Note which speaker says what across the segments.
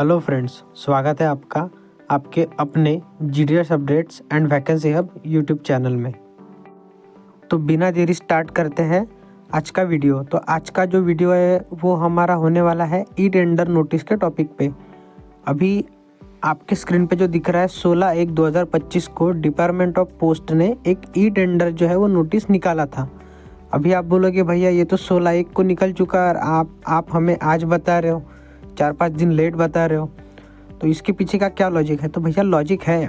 Speaker 1: Hello friends, स्वागत है आपका आपके अपने GDS updates and vacancy hub YouTube channel में। तो बिना देरी स्टार्ट करते हैं आज का वीडियो। तो आज का जो वीडियो है वो हमारा होने वाला है ई टेंडर नोटिस के टॉपिक पे। अभी आपके स्क्रीन पे जो दिख रहा है 16/1/2025 को डिपार्टमेंट ऑफ पोस्ट ने एक ई टेंडर जो है वो नोटिस निकाला था। अभी आप बोलोगे भैया ये तो 16/1 को निकल चुका और आप हमें आज बता रहे हो, 4-5 दिन लेट बता रहे हो। तो इसके पीछे का क्या लॉजिक है? तो भैया लॉजिक है,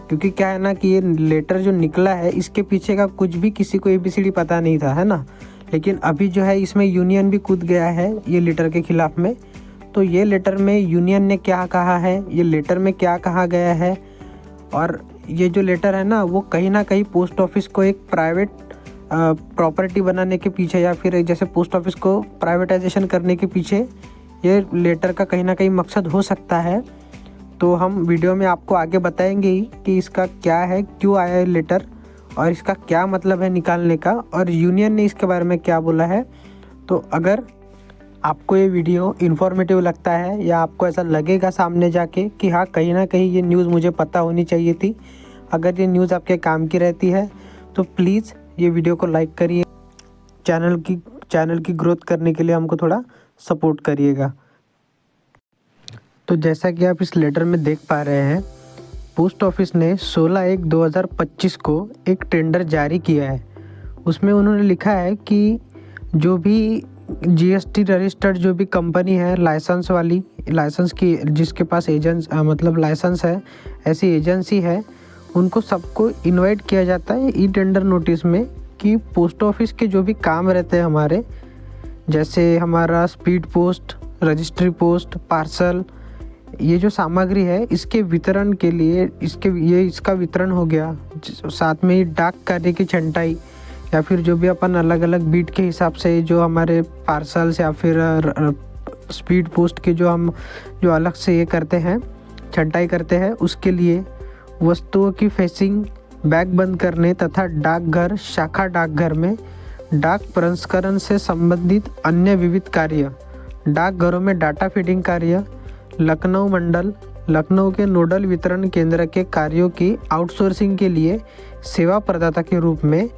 Speaker 1: क्योंकि क्या है ना कि ये लेटर जो निकला है इसके पीछे का कुछ भी किसी को ABCD पता नहीं था, है ना। लेकिन अभी जो है इसमें यूनियन भी कूद गया है ये लेटर के खिलाफ में। तो ये लेटर में यूनियन ने क्या कहा है, ये लेटर में क्या कहा गया है, और ये जो लेटर है ना वो कहीं ना कहीं पोस्ट ऑफिस को एक प्राइवेट प्रॉपर्टी बनाने के पीछे, या फिर जैसे पोस्ट ऑफिस को प्राइवेटाइजेशन करने के पीछे ये लेटर का कहीं ना कहीं मकसद हो सकता है। तो हम वीडियो में आपको आगे बताएंगे ही कि इसका क्या है, क्यों आया है लेटर, और इसका क्या मतलब है निकालने का, और यूनियन ने इसके बारे में क्या बोला है। तो अगर आपको ये वीडियो इन्फॉर्मेटिव लगता है या आपको ऐसा लगेगा सामने जाके कि हाँ कहीं ना कहीं ये न्यूज़ मुझे पता होनी चाहिए थी, अगर ये न्यूज़ आपके काम की रहती है तो प्लीज़ ये वीडियो को लाइक करिए। चैनल की ग्रोथ करने के लिए हमको थोड़ा सपोर्ट करिएगा। तो जैसा कि आप इस लेटर में देख पा रहे हैं, पोस्ट ऑफिस ने 16/1/2025 को एक टेंडर जारी किया है। उसमें उन्होंने लिखा है कि जो भी GST रजिस्टर्ड जो भी कंपनी है, लाइसेंस की जिसके पास मतलब लाइसेंस है, ऐसी एजेंसी है, उनको सबको इनवाइट किया जाता है ई टेंडर नोटिस में कि पोस्ट ऑफिस के जो भी काम रहते हैं हमारे, जैसे हमारा speed post, registry post, parcel, ये जो सामग्री है इसके वितरण के लिए इसका वितरण हो गया। साथ में ही डाक कार्य की छंटाई, या फिर जो भी अपन अलग अलग बीट के हिसाब से जो हमारे पार्सल्स या फिर स्पीड पोस्ट के जो अलग से ये करते हैं, छंटाई करते हैं, उसके लिए वस्तुओं की फेसिंग, बैग बंद करने तथा डाकघर, शाखा डाकघर में डाक प्रसंस्करण से संबंधित अन्य विविध कार्य, डाकघरों में डाटा फीडिंग कार्य, लखनऊ मंडल, लखनऊ के नोडल वितरण केंद्र के कार्यों की आउटसोर्सिंग के लिए सेवा प्रदाता के रूप में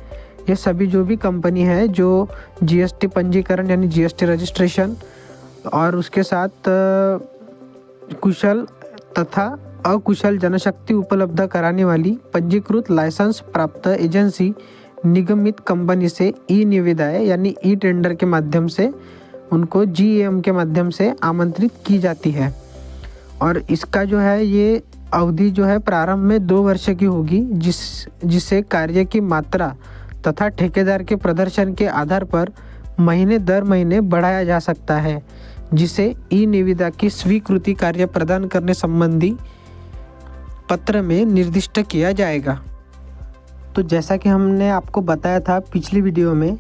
Speaker 1: ये सभी जो भी कंपनी है जो GST पंजीकरण यानी GST रजिस्ट्रेशन और उसके साथ कुशल तथा अकुशल जनशक्ति उपलब्ध कराने वाली पंजीकृत लाइसेंस प्राप्त एजेंसी निगमित कंपनी से ई निविदाएं यानी ई टेंडर के माध्यम से उनको GAM के माध्यम से आमंत्रित की जाती है। और इसका जो है ये अवधि जो है प्रारंभ में 2 वर्ष की होगी, जिससे कार्य की मात्रा तथा ठेकेदार के प्रदर्शन के आधार पर महीने दर महीने बढ़ाया जा सकता है, जिसे ई निविदा की स्वीकृति कार्य प्रदान करने संबंधी पत्र में निर्दिष्ट किया जाएगा। तो जैसा कि हमने आपको बताया था पिछली वीडियो में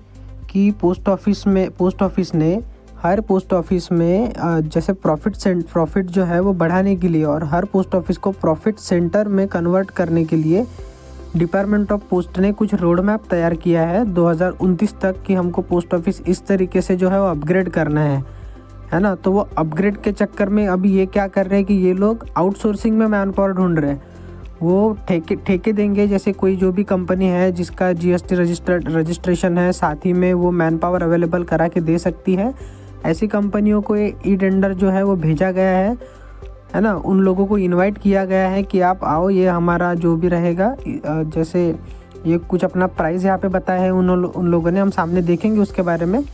Speaker 1: कि पोस्ट ऑफिस ने हर पोस्ट ऑफिस में जैसे प्रॉफिट जो है वो बढ़ाने के लिए और हर पोस्ट ऑफिस को प्रॉफिट सेंटर में कन्वर्ट करने के लिए डिपार्टमेंट ऑफ पोस्ट ने कुछ रोड मैप तैयार किया है 2029 तक कि हमको पोस्ट ऑफिस इस तरीके से जो है वो अपग्रेड करना है ना। तो वो अपग्रेड के चक्कर में अभी ये क्या कर रहे हैं कि ये लोग आउटसोर्सिंग में मैन पावर ढूंढ रहे हैं। वो ठेके देंगे, जैसे कोई जो भी कंपनी है जिसका GST रजिस्ट्रेशन है, साथ ही में वो मैन पावर अवेलेबल करा के दे सकती है, ऐसी कंपनियों को ई टेंडर जो है वो भेजा गया है ना। उन लोगों को इनवाइट किया गया है कि आप आओ, ये हमारा जो भी रहेगा, जैसे ये कुछ अपना प्राइस यहाँ पे बताया है उन लोगों ने, हम सामने देखेंगे उसके बारे में।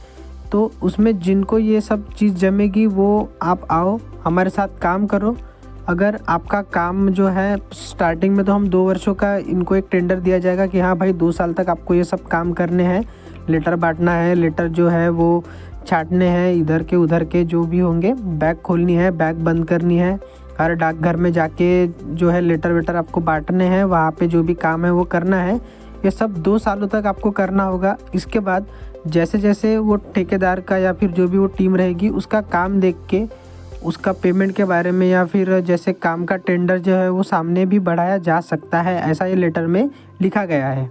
Speaker 1: तो उसमें जिनको ये सब चीज़ जमेगी वो आप आओ, हमारे साथ काम करो। अगर आपका काम जो है स्टार्टिंग में तो हम 2 वर्षों का इनको एक टेंडर दिया जाएगा कि हाँ भाई 2 साल तक आपको ये सब काम करने हैं, लेटर बांटना है, लेटर जो है वो छाटने हैं, इधर के उधर के जो भी होंगे, बैग खोलनी है, बैग बंद करनी है, हर डाकघर में जाके जो है लेटर वेटर आपको बांटने हैं, वहाँ पे जो भी काम है वो करना है। ये सब 2 सालों तक आपको करना होगा। इसके बाद जैसे जैसे वो ठेकेदार का या फिर जो भी वो टीम रहेगी उसका काम देख के उसका पेमेंट के बारे में या फिर जैसे काम का टेंडर जो है वो सामने भी बढ़ाया जा सकता है, ऐसा ये लेटर में लिखा गया है।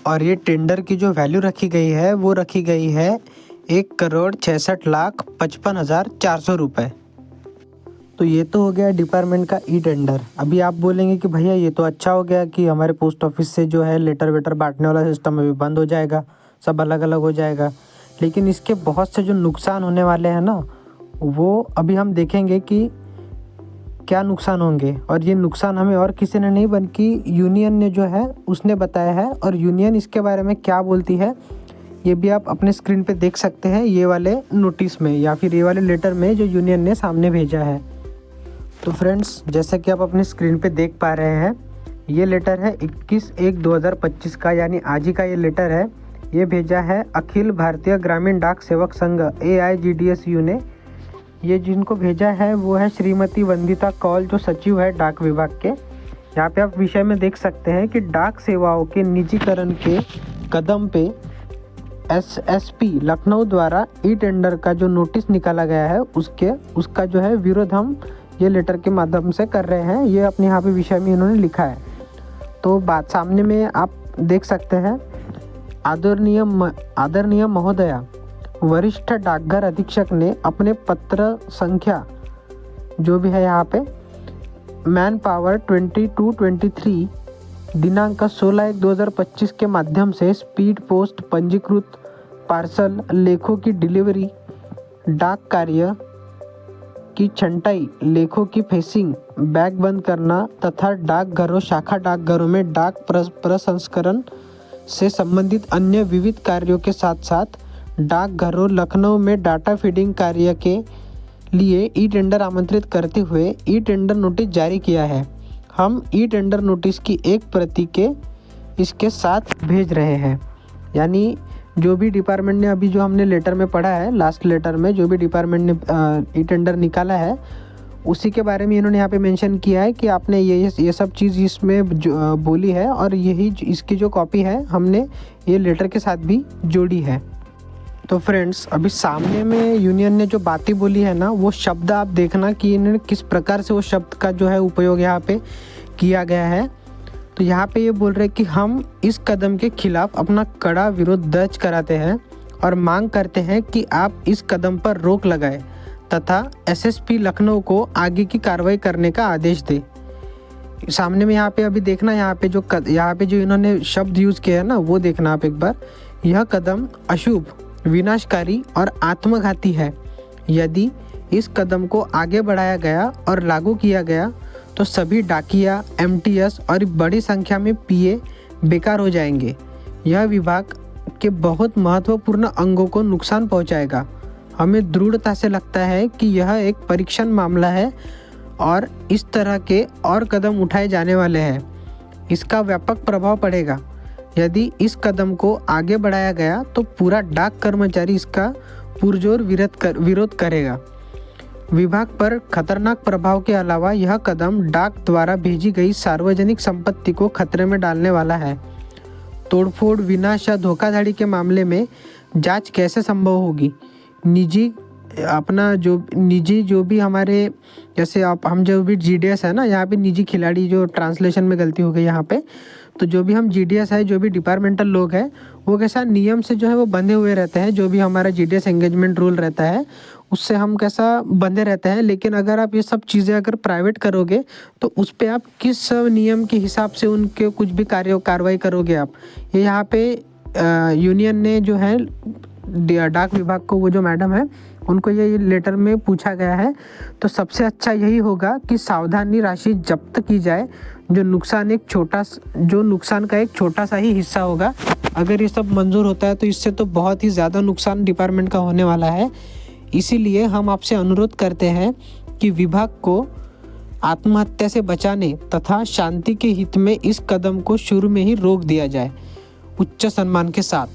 Speaker 1: और ये टेंडर की जो वैल्यू रखी गई है वो रखी गई है 1,66,55,400 रुपये। तो ये तो हो गया डिपार्टमेंट का ई टेंडर। अभी आप बोलेंगे कि भैया ये तो अच्छा हो गया कि हमारे पोस्ट ऑफिस से जो है लेटर वेटर बांटने वाला सिस्टम अभी बंद हो जाएगा, सब अलग अलग हो जाएगा। लेकिन इसके बहुत से जो नुकसान होने वाले हैं ना, वो अभी हम देखेंगे कि क्या नुकसान होंगे। और ये नुकसान हमें और किसी ने नहीं बल्कि यूनियन ने जो है उसने बताया है। और यूनियन इसके बारे में क्या बोलती है ये भी आप अपने स्क्रीन पे देख सकते हैं, ये वाले नोटिस में या फिर ये वाले लेटर में जो यूनियन ने सामने भेजा है। तो फ्रेंड्स, जैसा कि आप अपनी स्क्रीन पे देख पा रहे हैं, ये लेटर है 21/1/2025 का, यानी आज ही का ये लेटर है। ये भेजा है अखिल भारतीय ग्रामीण डाक सेवक संघ AIGDSU ने। ये जिनको भेजा है वो है श्रीमती वंदिता कौल, जो सचिव है डाक विभाग के। यहाँ पे आप विषय में देख सकते हैं कि डाक सेवाओं के निजीकरण के कदम पे SSP लखनऊ द्वारा ई टेंडर का जो नोटिस निकाला गया है उसका जो है विरोध हम ये लेटर के माध्यम से कर रहे हैं। ये अपने यहाँ पे विषय में इन्होंने लिखा है। तो बात सामने में आप देख सकते हैं। आदरणीय महोदया, वरिष्ठ डाकघर अधीक्षक ने अपने पत्र संख्या जो भी है यहाँ पे मैन पावर 2223 दिनांक 16/1/2025 के माध्यम से स्पीड पोस्ट पंजीकृत पार्सल लेखों की डिलीवरी, डाक कार्य की छंटाई, लेखों की फेसिंग, बैग बंद करना तथा डाकघरों शाखा डाकघरों में डाक प्रसंस्करण से संबंधित अन्य विविध कार्यों के साथ साथ डाकघरों लखनऊ में डाटा फीडिंग कार्य के लिए ई टेंडर आमंत्रित करते हुए ई टेंडर नोटिस जारी किया है। हम ई टेंडर नोटिस की एक प्रति के इसके साथ भेज रहे हैं। यानी जो भी डिपार्टमेंट ने अभी जो हमने लेटर में पढ़ा है, लास्ट लेटर में जो भी डिपार्टमेंट ने ई टेंडर निकाला है उसी के बारे में इन्होंने यहाँ पे मेंशन किया है कि आपने ये सब चीज़ इसमें बोली है और यही इसकी जो कॉपी है हमने ये लेटर के साथ भी जोड़ी है। तो फ्रेंड्स, अभी सामने में यूनियन ने जो बातें बोली है ना, वो शब्द आप देखना कि इन्होंने किस प्रकार से वो शब्द का जो है उपयोग यहाँ पे किया गया है। तो यहाँ पे ये बोल रहे हैं कि हम इस कदम के खिलाफ अपना कड़ा विरोध दर्ज कराते हैं और मांग करते हैं कि आप इस कदम पर रोक लगाएं तथा SSP लखनऊ को आगे की कार्रवाई करने का आदेश दे। सामने में यहाँ पे अभी देखना, यहाँ पे जो इन्होंने शब्द यूज़ किया है ना, वो देखना आप एक बार। यह कदम अशुभ, विनाशकारी और आत्मघाती है। यदि इस कदम को आगे बढ़ाया गया और लागू किया गया तो सभी डाकिया, MTS और बड़ी संख्या में PA बेकार हो जाएंगे। यह विभाग के बहुत महत्वपूर्ण अंगों को नुकसान पहुंचाएगा। हमें दृढ़ता से लगता है कि यह एक परीक्षण मामला है और इस तरह के और कदम उठाए जाने वाले हैं। इसका व्यापक प्रभाव पड़ेगा। यदि इस कदम को आगे बढ़ाया गया तो पूरा डाक कर्मचारी इसका पुरजोर विरोध करेगा। विभाग पर खतरनाक प्रभाव के अलावा यह कदम डाक द्वारा भेजी गई सार्वजनिक संपत्ति को खतरे में डालने वाला है। तोड़फोड़, विनाश या धोखाधड़ी के मामले में जांच कैसे संभव होगी? निजी जो भी हमारे जैसे हम जो भी GDS है ना, यहाँ पे निजी खिलाड़ी, जो ट्रांसलेशन में गलती हो गई यहाँ पे, तो जो भी हम GDS है, जो भी डिपार्टमेंटल लोग हैं, वो कैसा नियम से जो है वो बंधे हुए रहते हैं। जो भी हमारा GDS एंगेजमेंट रूल रहता है उससे हम कैसा बंधे रहते हैं। लेकिन अगर आप ये सब चीज़ें अगर प्राइवेट करोगे तो उस पर आप किस नियम के हिसाब से उनके कुछ भी कार्रवाई करोगे आप? ये यहाँ पे यूनियन ने जो है डाक विभाग को, वो जो मैडम है उनको ये लेटर में पूछा गया है। तो सबसे अच्छा यही होगा कि सावधानी राशि जब्त की जाए, जो नुकसान का एक छोटा सा ही हिस्सा होगा। अगर ये सब मंजूर होता है तो इससे तो बहुत ही ज़्यादा नुकसान डिपार्टमेंट का होने वाला है। इसीलिए हम आपसे अनुरोध करते हैं कि विभाग को आत्महत्या से बचाने तथा शांति के हित में इस कदम को शुरू में ही रोक दिया जाए, उच्च सम्मान के साथ।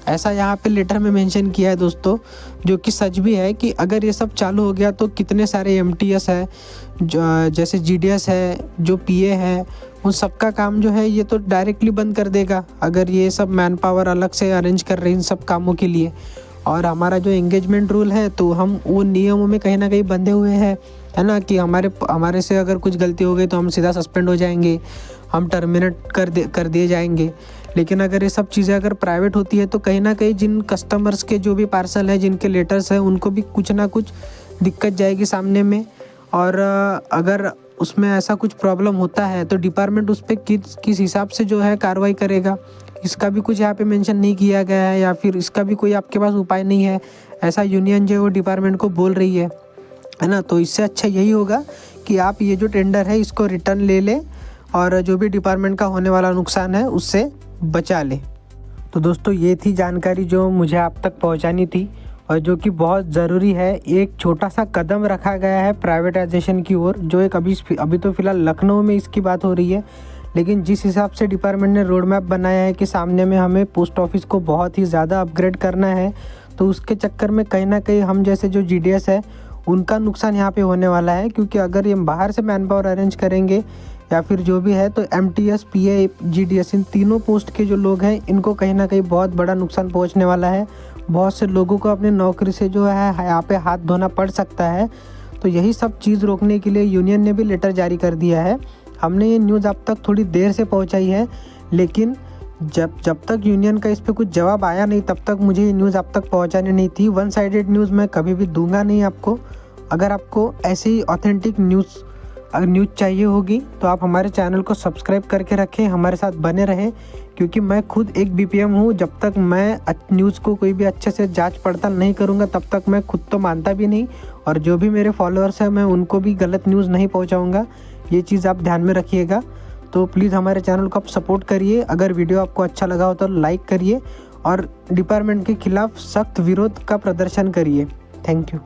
Speaker 1: ऐसा यहाँ पे लेटर में मेंशन किया है दोस्तों, जो कि सच भी है कि अगर ये सब चालू हो गया तो कितने सारे MTS है, जैसे GDS है, जो PA है, उन सबका काम जो है ये तो डायरेक्टली बंद कर देगा अगर ये सब मैन पावर अलग से अरेंज कर रहे हैं इन सब कामों के लिए। और हमारा जो एंगेजमेंट रूल है तो हम वो नियमों में कहीं ना कहीं बंधे हुए हैं, है ना, कि हमारे से अगर कुछ गलती हो गई तो हम सीधा सस्पेंड हो जाएंगे, हम टर्मिनेट कर दिए जाएंगे। लेकिन अगर ये सब चीज़ें अगर प्राइवेट होती है तो कहीं ना कहीं जिन कस्टमर्स के जो भी पार्सल है, जिनके लेटर्स हैं, उनको भी कुछ ना कुछ दिक्कत जाएगी सामने में। और अगर उसमें ऐसा कुछ प्रॉब्लम होता है तो डिपार्टमेंट उस पर किस हिसाब से जो है कार्रवाई करेगा, इसका भी कुछ यहाँ पे मेंशन नहीं किया गया है, या फिर इसका भी कोई आपके पास उपाय नहीं है, ऐसा यूनियन जो है वो डिपार्टमेंट को बोल रही है ना। तो इससे अच्छा यही होगा कि आप ये जो टेंडर है इसको रिटर्न ले लें और जो भी डिपार्टमेंट का होने वाला नुकसान है उससे बचा लें। तो दोस्तों ये थी जानकारी जो मुझे आप तक पहुंचानी थी और जो कि बहुत ज़रूरी है। एक छोटा सा कदम रखा गया है प्राइवेटाइजेशन की ओर, जो एक अभी तो फ़िलहाल लखनऊ में इसकी बात हो रही है, लेकिन जिस हिसाब से डिपार्टमेंट ने रोड मैप बनाया है कि सामने में हमें पोस्ट ऑफिस को बहुत ही ज़्यादा अपग्रेड करना है, तो उसके चक्कर में कहीं ना कहीं हम जैसे जो GDS है उनका नुकसान यहाँ पे होने वाला है। क्योंकि अगर ये बाहर से मैन पावर अरेंज करेंगे या फिर जो भी है, तो MTS, PA, GDS इन तीनों पोस्ट के जो लोग हैं इनको कहीं ना कहीं बहुत बड़ा नुकसान पहुँचने वाला है। बहुत से लोगों को अपनी नौकरी से जो है यहाँ पे हाथ धोना पड़ सकता है। तो यही सब चीज़ रोकने के लिए यूनियन ने भी लेटर जारी कर दिया है। हमने ये न्यूज़ अब तक थोड़ी देर से पहुँचाई है, लेकिन जब तक यूनियन का इस पर कुछ जवाब आया नहीं तब तक मुझे ये न्यूज़ आप तक पहुँचानी नहीं थी। वन साइडेड न्यूज़ मैं कभी भी दूंगा नहीं आपको। अगर आपको ऐसे ही ऑथेंटिक न्यूज़ चाहिए होगी तो आप हमारे चैनल को सब्सक्राइब करके रखें, हमारे साथ बने रहें। क्योंकि मैं खुद एक BPM हूँ, जब तक मैं न्यूज़ को कोई भी अच्छे से जांच पड़ताल नहीं करूँगा तब तक मैं खुद तो मानता भी नहीं, और जो भी मेरे फॉलोअर्स हैं मैं उनको भी गलत न्यूज़ नहीं पहुँचाऊँगा। ये चीज़ आप ध्यान में रखिएगा। तो प्लीज़ हमारे चैनल को आप सपोर्ट करिए। अगर वीडियो आपको अच्छा लगा हो तो लाइक करिए और डिपार्टमेंट के खिलाफ सख्त विरोध का प्रदर्शन करिए। Thank you.